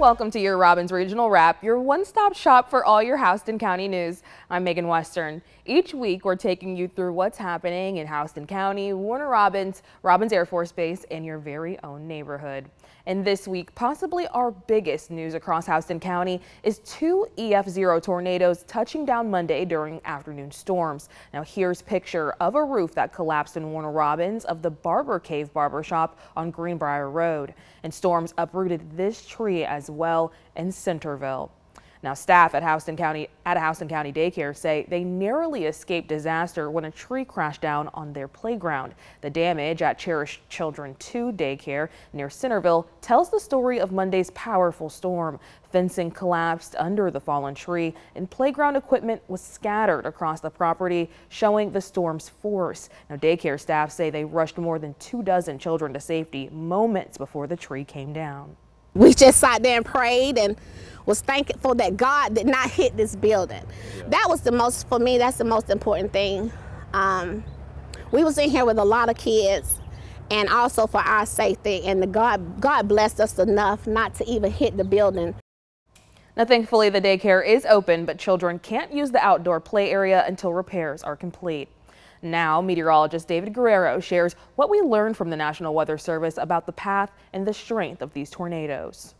Welcome to your Robbins Regional Wrap, your one-stop shop for all your Houston County news. I'm Megan Western. Each week, we're taking you through what's happening in Houston County, Warner Robins, Robbins Air Force Base, and your very own neighborhood. And this week, possibly our biggest news across Houston County is two EF0 tornadoes touching down Monday during afternoon storms. Now here's a picture of a roof that collapsed in Warner Robins of the Barber Cave Barbershop on Greenbrier Road. And storms uprooted this tree as well in Centerville. Now, staff at a Houston County daycare say they narrowly escaped disaster when a tree crashed down on their playground. The damage at Cherished Children 2 daycare near Centerville tells the story of Monday's powerful storm. Fencing collapsed under the fallen tree and playground equipment was scattered across the property, showing the storm's force. Now, daycare staff say they rushed more than 24 children to safety moments before the tree came down. We just sat there and prayed and was thankful that God did not hit this building. That was for me, that's the most important thing. We was in here with a lot of kids and also for our safety, and God blessed us enough not to even hit the building. Now, thankfully, the daycare is open, but children can't use the outdoor play area until repairs are complete. Now, meteorologist David Guerrero shares what we learned from the National Weather Service about the path and the strength of these tornadoes.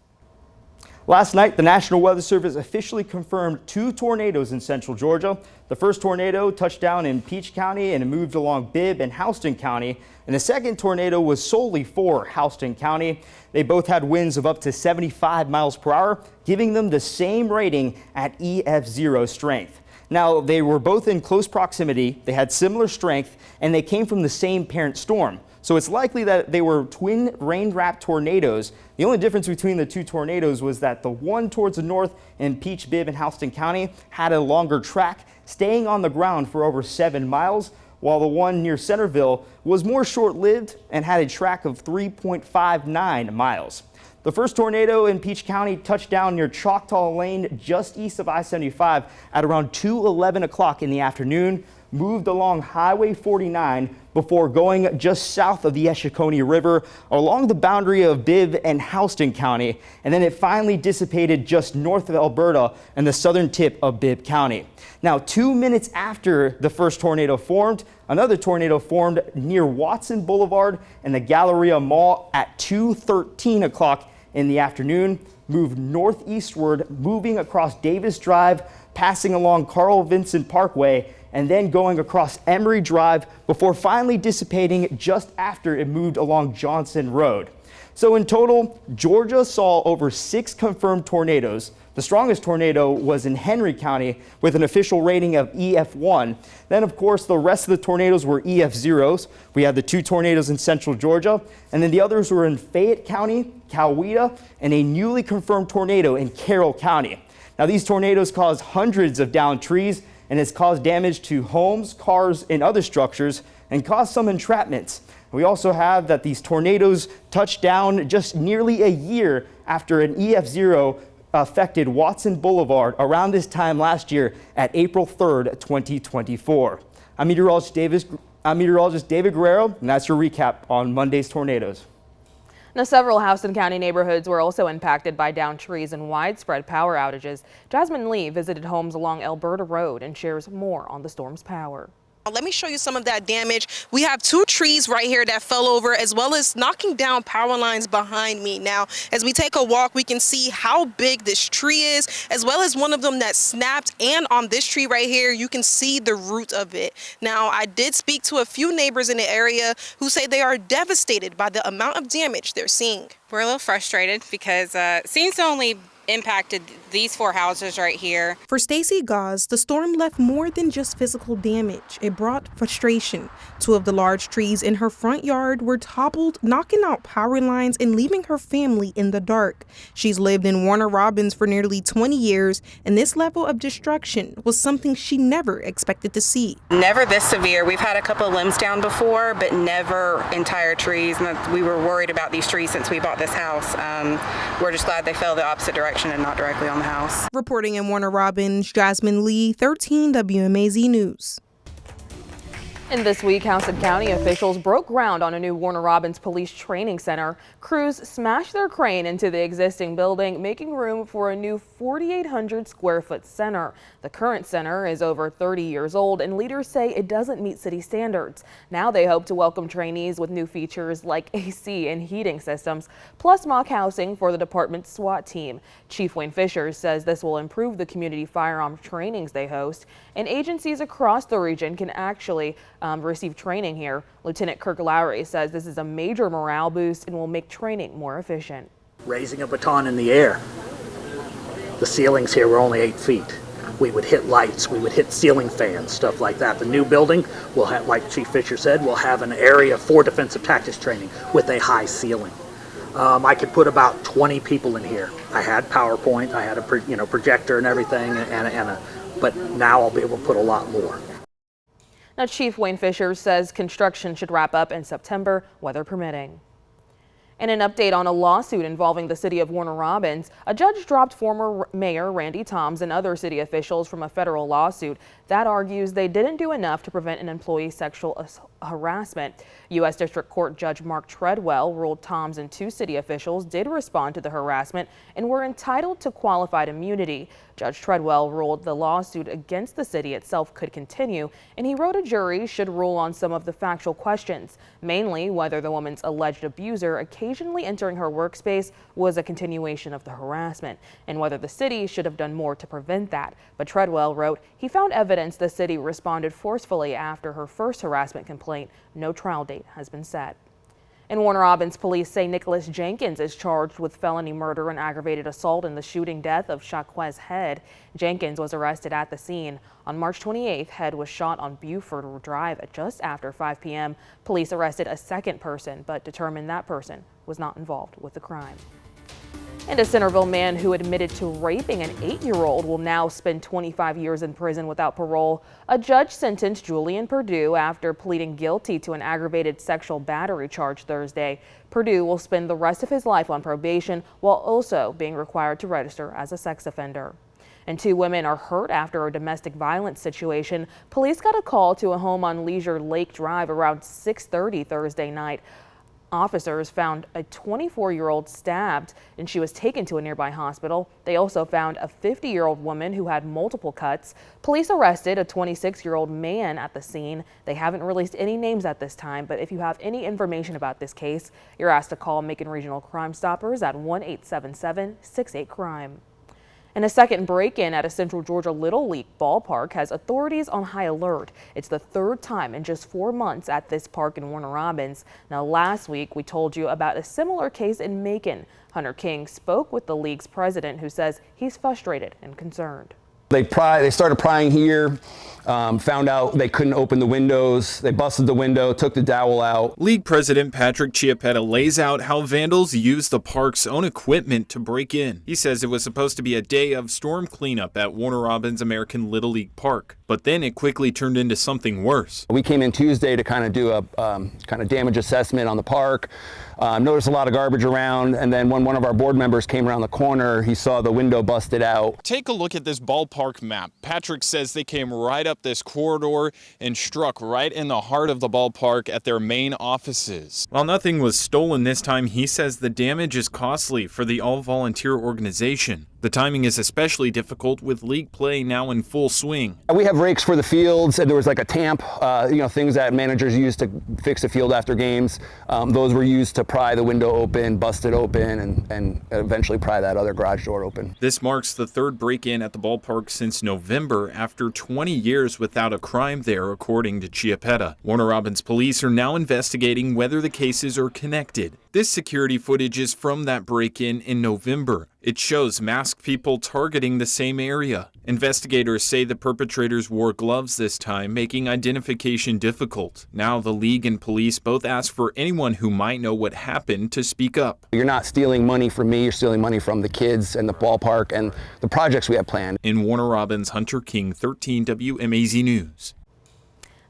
Last night, the National Weather Service officially confirmed 2 tornadoes in central Georgia. The first tornado touched down in Peach County and it moved along Bibb and Houston County. And the second tornado was solely for Houston County. They both had winds of up to 75 miles per hour, giving them the same rating at EF0 strength. Now, they were both in close proximity, they had similar strength, and they came from the same parent storm. So it's likely that they were twin rain-wrapped tornadoes. The only difference between the 2 tornadoes was that the one towards the north in Peach, Bibb, and Houston County had a longer track, staying on the ground for over 7 miles, while the one near Centerville was more short-lived and had a track of 3.59 miles. The first tornado in Peach County touched down near Choctaw Lane, just east of I-75 at around 2:11 o'clock in the afternoon, moved along Highway 49 before going just south of the Echaconee River along the boundary of Bibb and Houston County, and then it finally dissipated just north of Alberta and the southern tip of Bibb County. Now, 2 minutes after the first tornado formed, another tornado formed near Watson Boulevard and the Galleria Mall at 2:13 o'clock in the afternoon, moved northeastward, moving across Davis Drive, passing along Carl Vinson Parkway, and then going across Emery Drive before finally dissipating just after it moved along Johnson Road. So in total, Georgia saw over 6 confirmed tornadoes. The strongest tornado was in Henry County with an official rating of EF1. Then, of course, the rest of the tornadoes were EF0s. We had the 2 tornadoes in central Georgia, and then the others were in Fayette County, Coweta, and a newly confirmed tornado in Carroll County. Now, these tornadoes caused hundreds of downed trees and has caused damage to homes, cars, and other structures, and caused some entrapments. We also have that these tornadoes touched down just nearly a year after an EF0 affected Watson Boulevard around this time last year at April 3rd, 2024. I'm meteorologist David Guerrero, and that's your recap on Monday's tornadoes. Now, several Houston County neighborhoods were also impacted by downed trees and widespread power outages. Jasmine Lee visited homes along Alberta Road and shares more on the storm's power. Let me show you some of that damage. We have 2 trees right here that fell over, as well as knocking down power lines behind me. Now, as we take a walk, we can see how big this tree is, as well as one of them that snapped. And on this tree right here, you can see the root of it. Now, I did speak to a few neighbors in the area who say they are devastated by the amount of damage they're seeing. We're a little frustrated because it seems to only impacted these 4 houses right here. For Stacy Gauze, the storm left more than just physical damage. It brought frustration. 2 of the large trees in her front yard were toppled, knocking out power lines and leaving her family in the dark. She's lived in Warner Robins for nearly 20 years, and this level of destruction was something she never expected to see. Never this severe. We've had a couple of limbs down before, but never entire trees. And we were worried about these trees since we bought this house. We're just glad they fell the opposite direction and not directly on the house. Reporting in Warner Robins, Jasmine Lee, 13 WMAZ News. And this week, Houston County officials broke ground on a new Warner Robins Police Training Center. Crews smashed their crane into the existing building, making room for a new 4,800 square foot center. The current center is over 30 years old, and leaders say it doesn't meet city standards. Now they hope to welcome trainees with new features like AC and heating systems, plus mock housing for the department's SWAT team. Chief Wayne Fisher says this will improve the community firearm trainings they host, and agencies across the region can actually receive training here. Lieutenant Kirk Lowry says this is a major morale boost and will make training more efficient. Raising a baton in the air. The ceilings here were only 8 feet. We would hit lights, we would hit ceiling fans, stuff like that. The new building will have, like Chief Fisher said, will have an area for defensive tactics training with a high ceiling. I could put about 20 people in here. I had PowerPoint, I had a projector and everything, but now I'll be able to put a lot more. Now, Chief Wayne Fisher says construction should wrap up in September, weather permitting. And an update on a lawsuit involving the city of Warner Robins. A judge dropped former Mayor Randy Toms and other city officials from a federal lawsuit that argues they didn't do enough to prevent an employee's sexual harassment. U.S. District Court Judge Mark Treadwell ruled Toms and 2 city officials did respond to the harassment and were entitled to qualified immunity. Judge Treadwell ruled the lawsuit against the city itself could continue, and he wrote a jury should rule on some of the factual questions, mainly whether the woman's alleged abuser occasionally entering her workspace was a continuation of the harassment, and whether the city should have done more to prevent that. But Treadwell wrote he found evidence the city responded forcefully after her first harassment complaint. No trial date has been set. In Warner Robins, police say Nicholas Jenkins is charged with felony murder and aggravated assault in the shooting death of Shaquez Head. Jenkins was arrested at the scene. On March 28th, Head was shot on Buford Drive at just after 5 p.m. Police arrested a second person, but determined that person was not involved with the crime. And a Centerville man who admitted to raping an 8-year-old will now spend 25 years in prison without parole. A judge sentenced Julian Purdue after pleading guilty to an aggravated sexual battery charge Thursday. Purdue will spend the rest of his life on probation while also being required to register as a sex offender. And 2 women are hurt after a domestic violence situation. Police got a call to a home on Leisure Lake Drive around 6:30 Thursday night. Officers found a 24-year-old stabbed, and she was taken to a nearby hospital. They also found a 50-year-old woman who had multiple cuts. Police arrested a 26-year-old man at the scene. They haven't released any names at this time, but if you have any information about this case, you're asked to call Macon Regional Crime Stoppers at 1-877-68-CRIME. And a second break-in at a Central Georgia Little League ballpark has authorities on high alert. It's the 3rd time in just 4 months at this park in Warner Robins. Now, last week we told you about a similar case in Macon. Hunter King spoke with the league's president, who says he's frustrated and concerned. They started prying here, found out they couldn't open the windows. They busted the window, took the dowel out. League President Patrick Chiappetta lays out how vandals used the park's own equipment to break in. He says it was supposed to be a day of storm cleanup at Warner Robins American Little League Park, but then it quickly turned into something worse. We came in Tuesday to kind of do a kind of damage assessment on the park. Noticed a lot of garbage around, and then when one of our board members came around the corner, he saw the window busted out. Take a look at this ballpark map. Patrick says they came right up this corridor and struck right in the heart of the ballpark at their main offices. While nothing was stolen this time, he says the damage is costly for the all-volunteer organization. The timing is especially difficult with league play now in full swing. We have rakes for the fields, and there was like a tamp, things that managers use to fix the field after games. Those were used to pry the window open, bust it open, and eventually pry that other garage door open. This marks the 3rd break-in at the ballpark since November after 20 years without a crime there, according to Chiappetta. Warner Robins police are now investigating whether the cases are connected. This security footage is from that break-in in November. It shows masked people targeting the same area. Investigators say the perpetrators wore gloves this time, making identification difficult. Now the league and police both ask for anyone who might know what happened to speak up. You're not stealing money from me, you're stealing money from the kids and the ballpark and the projects we have planned. In Warner Robins, Hunter King, 13 WMAZ News.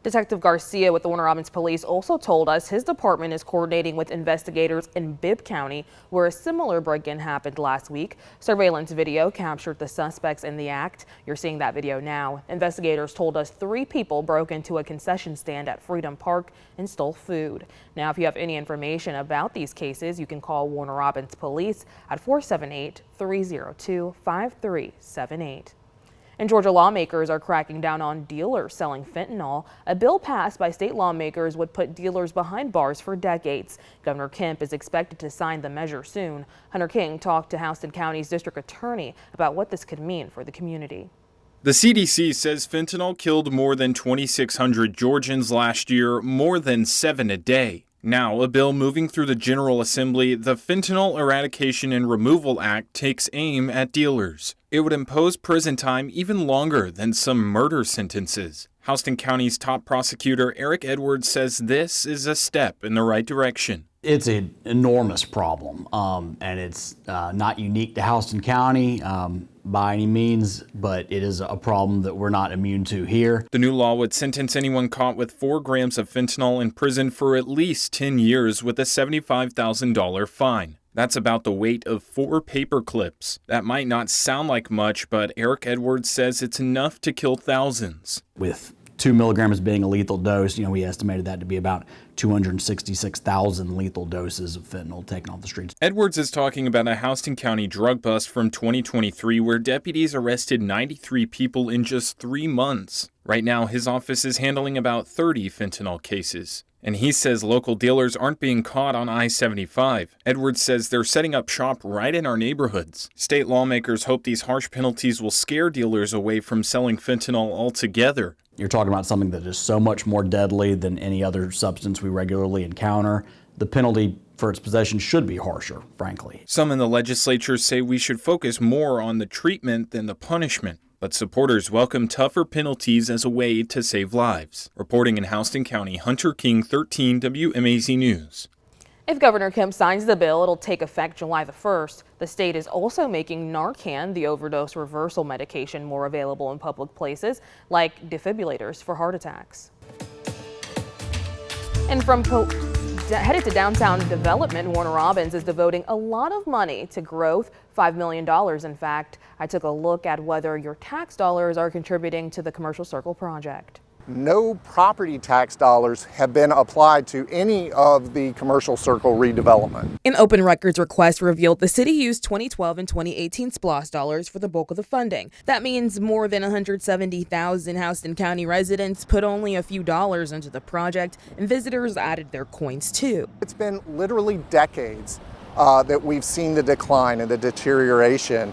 Detective Garcia with the Warner Robins Police also told us his department is coordinating with investigators in Bibb County, where a similar break-in happened last week. Surveillance video captured the suspects in the act. You're seeing that video now. Investigators told us 3 people broke into a concession stand at Freedom Park and stole food. Now, if you have any information about these cases, you can call Warner Robins Police at 478-302-5378. And Georgia lawmakers are cracking down on dealers selling fentanyl. A bill passed by state lawmakers would put dealers behind bars for decades. Governor Kemp is expected to sign the measure soon. Hunter King talked to Houston County's district attorney about what this could mean for the community. The CDC says fentanyl killed more than 2,600 Georgians last year, more than 7 a day. Now, a bill moving through the General Assembly, the Fentanyl Eradication and Removal Act, takes aim at dealers. It would impose prison time even longer than some murder sentences. Houston County's top prosecutor, Eric Edwards, says this is a step in the right direction. It's an enormous problem, and it's not unique to Houston County by any means, but it is a problem that we're not immune to here. The new law would sentence anyone caught with 4 grams of fentanyl in prison for at least 10 years with a $75,000 fine. That's about the weight of 4 paper clips. That might not sound like much, but Eric Edwards says it's enough to kill thousands. With 2 milligrams being a lethal dose, we estimated that to be about 266,000 lethal doses of fentanyl taken off the streets. Edwards is talking about a Houston County drug bust from 2023 where deputies arrested 93 people in just 3 months. Right now, his office is handling about 30 fentanyl cases. And he says local dealers aren't being caught on I-75. Edwards says they're setting up shop right in our neighborhoods. State lawmakers hope these harsh penalties will scare dealers away from selling fentanyl altogether. You're talking about something that is so much more deadly than any other substance we regularly encounter. The penalty for its possession should be harsher, frankly. Some in the legislature say we should focus more on the treatment than the punishment. But supporters welcome tougher penalties as a way to save lives. Reporting in Houston County, Hunter King, 13 WMAZ News. If Governor Kemp signs the bill, it'll take effect July the 1st. The state is also making Narcan, the overdose reversal medication, more available in public places, like defibrillators for heart attacks. And headed to downtown development, Warner Robins is devoting a lot of money to growth, $5 million in fact. I took a look at whether your tax dollars are contributing to the Commercial Circle project. No property tax dollars have been applied to any of the Commercial Circle redevelopment. An open records request revealed the city used 2012 and 2018 SPLOST dollars for the bulk of the funding. That means more than 170,000 Houston County residents put only a few dollars into the project, and visitors added their coins too. It's been literally decades that we've seen the decline and the deterioration.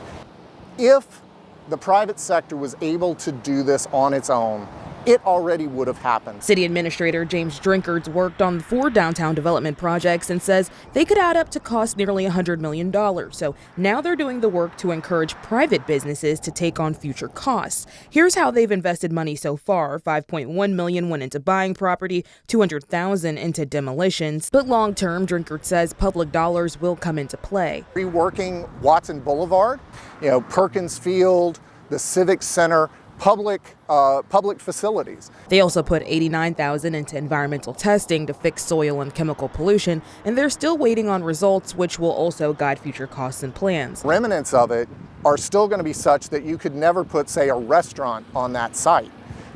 If the private sector was able to do this on its own, it already would have happened. City Administrator James Drinkards worked on 4 downtown development projects and says they could add up to cost nearly $100 million. So now they're doing the work to encourage private businesses to take on future costs. Here's how they've invested money so far. $5.1 million went into buying property, $200,000 into demolitions. But long term, Drinkards says public dollars will come into play. Reworking Watson Boulevard, Perkins Field, the Civic Center, public facilities. They also put $89,000 into environmental testing to fix soil and chemical pollution, and they're still waiting on results, which will also guide future costs and plans. Remnants of it are still going to be such that you could never put, say, a restaurant on that site.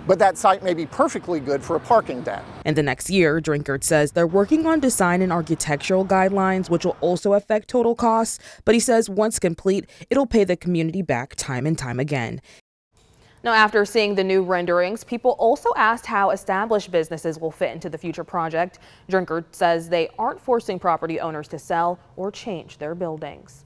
But that site may be perfectly good for a parking deck. And the next year, Drinkards says they're working on design and architectural guidelines, which will also affect total costs. But he says once complete, it'll pay the community back time and time again. Now, after seeing the new renderings, people also asked how established businesses will fit into the future project. Drinkards says they aren't forcing property owners to sell or change their buildings.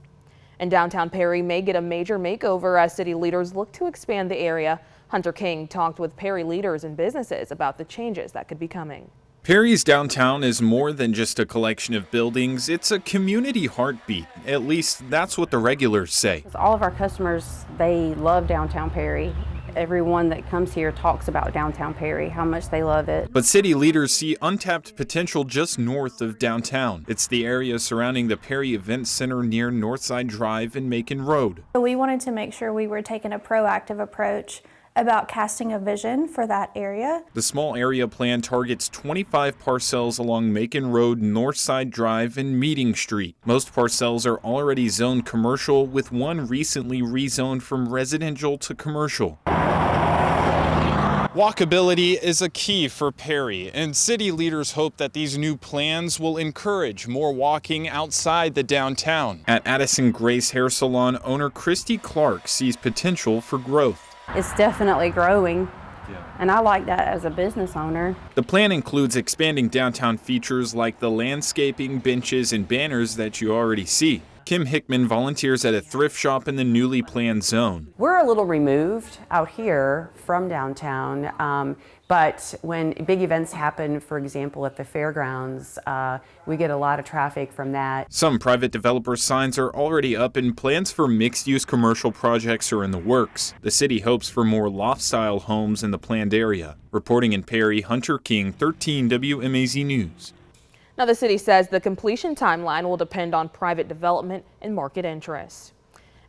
And downtown Perry may get a major makeover as city leaders look to expand the area. Hunter King talked with Perry leaders and businesses about the changes that could be coming. Perry's downtown is more than just a collection of buildings. It's a community heartbeat. At least that's what the regulars say. All of our customers, they love downtown Perry. Everyone that comes here talks about downtown Perry, how much they love it. But city leaders see untapped potential just north of downtown. It's the area surrounding the Perry Event Center near Northside Drive and Macon Road. We wanted to make sure we were taking a proactive approach about casting a vision for that area. The small area plan targets 25 parcels along Macon Road, Northside Drive, and Meeting Street. Most parcels are already zoned commercial, with one recently rezoned from residential to commercial. Walkability is a key for Perry, and city leaders hope that these new plans will encourage more walking outside the downtown. At Addison Grace Hair Salon, owner Christy Clark sees potential for growth. It's definitely growing, and I like that as a business owner. The plan includes expanding downtown features like the landscaping, benches, and banners that you already see. Kim Hickman volunteers at a thrift shop in the newly planned zone. We're a little removed out here from downtown, but when big events happen, for example, at the fairgrounds, we get a lot of traffic from that. Some private developer signs are already up, and plans for mixed-use commercial projects are in the works. The city hopes for more loft-style homes in the planned area. Reporting in Perry, Hunter King, 13 WMAZ News. Now, the city says the completion timeline will depend on private development and market interest.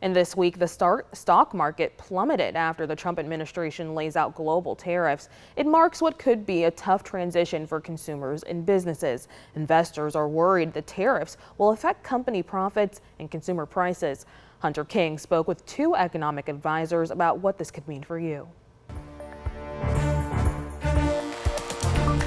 And this week, the stock market plummeted after the Trump administration lays out global tariffs. It marks what could be a tough transition for consumers and businesses. Investors are worried the tariffs will affect company profits and consumer prices. Hunter King spoke with 2 economic advisors about what this could mean for you.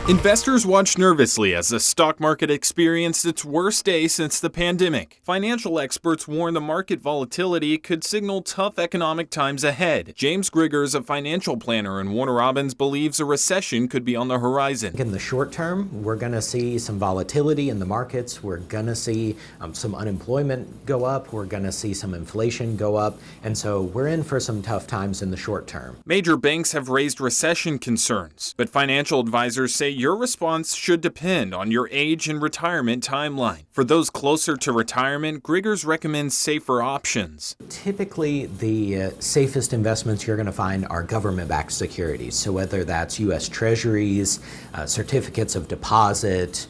Investors watched nervously as the stock market experienced its worst day since the pandemic. Financial experts warn the market volatility could signal tough economic times ahead. James Griggers, a financial planner in Warner Robins, believes a recession could be on the horizon. In the short term, we're going to see some volatility in the markets. We're going to see some unemployment go up. We're going to see some inflation go up. And so we're in for some tough times in the short term. Major banks have raised recession concerns, but financial advisors say your response should depend on your age and retirement timeline. For those closer to retirement, Griggers recommends safer options. Typically, the safest investments you're going to find are government-backed securities. So whether that's U.S. Treasuries, certificates of deposit,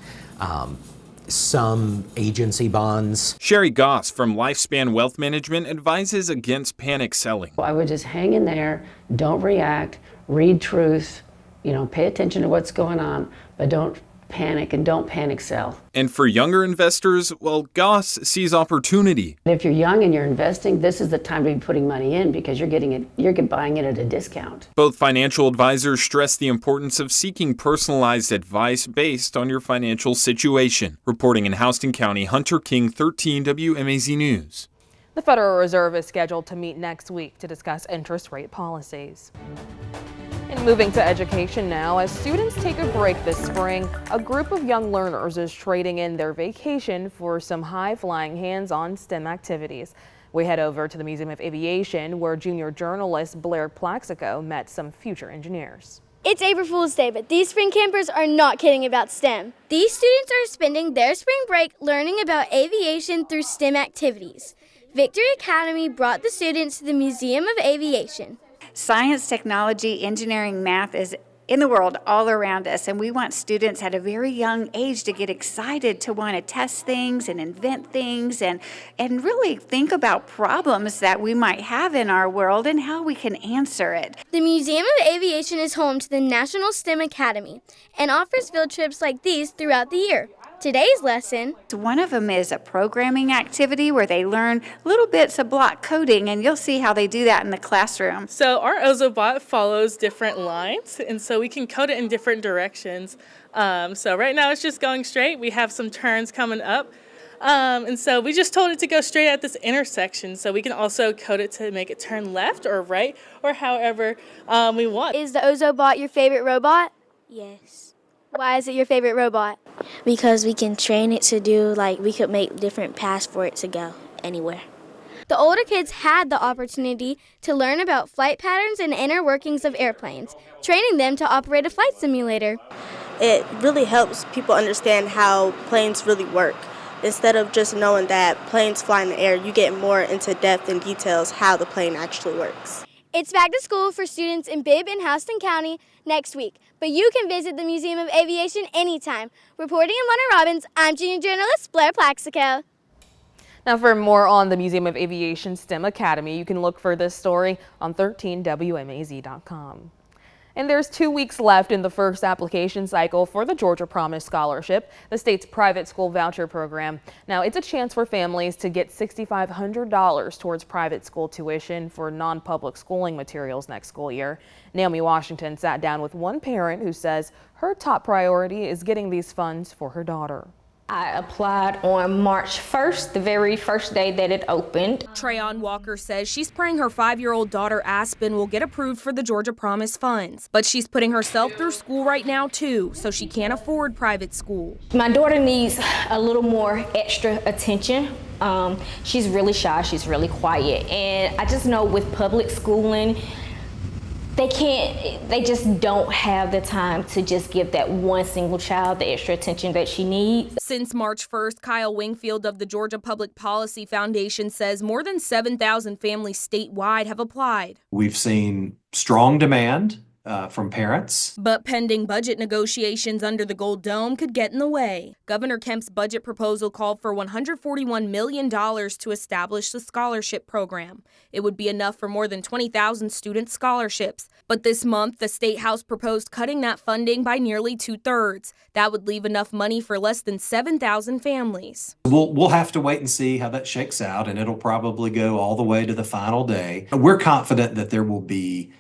some agency bonds. Sherry Goss from Lifespan Wealth Management advises against panic selling. I would just hang in there, don't react, read truth, pay attention to what's going on, but don't panic and don't panic sell. And for younger investors, well, Goss sees opportunity. If you're young and you're investing, this is the time to be putting money in because you're buying it at a discount. Both financial advisors stress the importance of seeking personalized advice based on your financial situation. Reporting in Houston County, Hunter King, 13 WMAZ News. The Federal Reserve is scheduled to meet next week to discuss interest rate policies. And moving to education now, as students take a break this spring, a group of young learners is trading in their vacation for some high-flying hands-on STEM activities. We head over to the Museum of Aviation, where junior journalist Blair Plaxico met some future engineers. It's April Fool's Day, but these spring campers are not kidding about STEM. These students are spending their spring break learning about aviation through STEM activities. Victory Academy brought the students to the Museum of Aviation. Science, technology, engineering, math is in the world all around us, and we want students at a very young age to get excited to want to test things and invent things and really think about problems that we might have in our world and how we can answer it. The Museum of Aviation is home to the National STEM Academy and offers field trips like these throughout the year. Today's lesson, one of them is a programming activity where they learn little bits of block coding, and you'll see how they do that in the classroom. So our Ozobot follows different lines, and so we can code it in different directions. So right now it's just going straight. We have some turns coming up. And so we just told it to go straight at this intersection, so we can also code it to make it turn left or right or however we want. Is the Ozobot your favorite robot? Yes. Why is it your favorite robot? Because we can train it to do, we could make different paths for it to go anywhere. The older kids had the opportunity to learn about flight patterns and inner workings of airplanes, training them to operate a flight simulator. It really helps people understand how planes really work. Instead of just knowing that planes fly in the air, you get more into depth and details how the plane actually works. It's back to school for students in Bibb and Houston County next week, but you can visit the Museum of Aviation anytime. Reporting in Warner Robins, I'm junior journalist Blair Plaxico. Now, for more on the Museum of Aviation STEM Academy, you can look for this story on 13WMAZ.com. And there's 2 weeks left in the first application cycle for the Georgia Promise Scholarship, the state's private school voucher program. Now, it's a chance for families to get $6,500 towards private school tuition for non-public schooling materials next school year. Naomi Washington sat down with one parent who says her top priority is getting these funds for her daughter. I applied on March 1st, the very first day that it opened. Trayon Walker says she's praying her 5-year-old daughter Aspen will get approved for the Georgia Promise funds. But she's putting herself through school right now too, so she can't afford private school. My daughter needs a little more extra attention. She's really shy, she's really quiet. And I just know with public schooling, they just don't have the time to just give that one single child the extra attention that she needs. Since March 1st, Kyle Wingfield of the Georgia Public Policy Foundation says more than 7,000 families statewide have applied. We've seen strong demand from parents. But pending budget negotiations under the Gold Dome could get in the way. Governor Kemp's budget proposal called for $141 million to establish the scholarship program. It would be enough for more than 20,000 student scholarships. But this month, the State House proposed cutting that funding by nearly 2/3. That would leave enough money for less than 7,000 families. We'll have to wait and see how that shakes out, and it'll probably go all the way to the final day. We're confident that there will be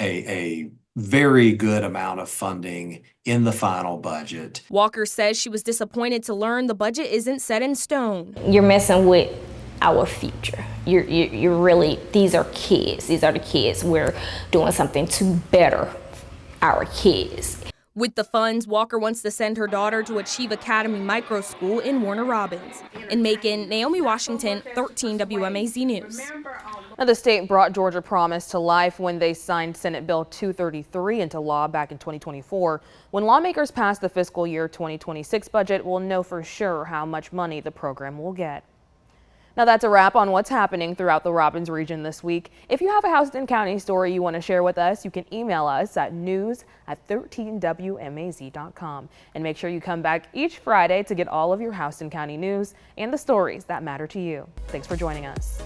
a very good amount of funding in the final budget. Walker says she was disappointed to learn the budget isn't set in stone. You're messing with our future. You're really, these are kids. These are the kids. We're doing something to better our kids. With the funds, Walker wants to send her daughter to Achieve Academy Micro School in Warner Robins. In Macon, Naomi Washington, 13 WMAZ News. Now, the state brought Georgia Promise to life when they signed Senate Bill 233 into law back in 2024. When lawmakers pass the fiscal year 2026 budget, we'll know for sure how much money the program will get. Now, that's a wrap on what's happening throughout the Robbins region this week. If you have a Houston County story you want to share with us, you can email us at news@13WMAZ.com. And make sure you come back each Friday to get all of your Houston County news and the stories that matter to you. Thanks for joining us.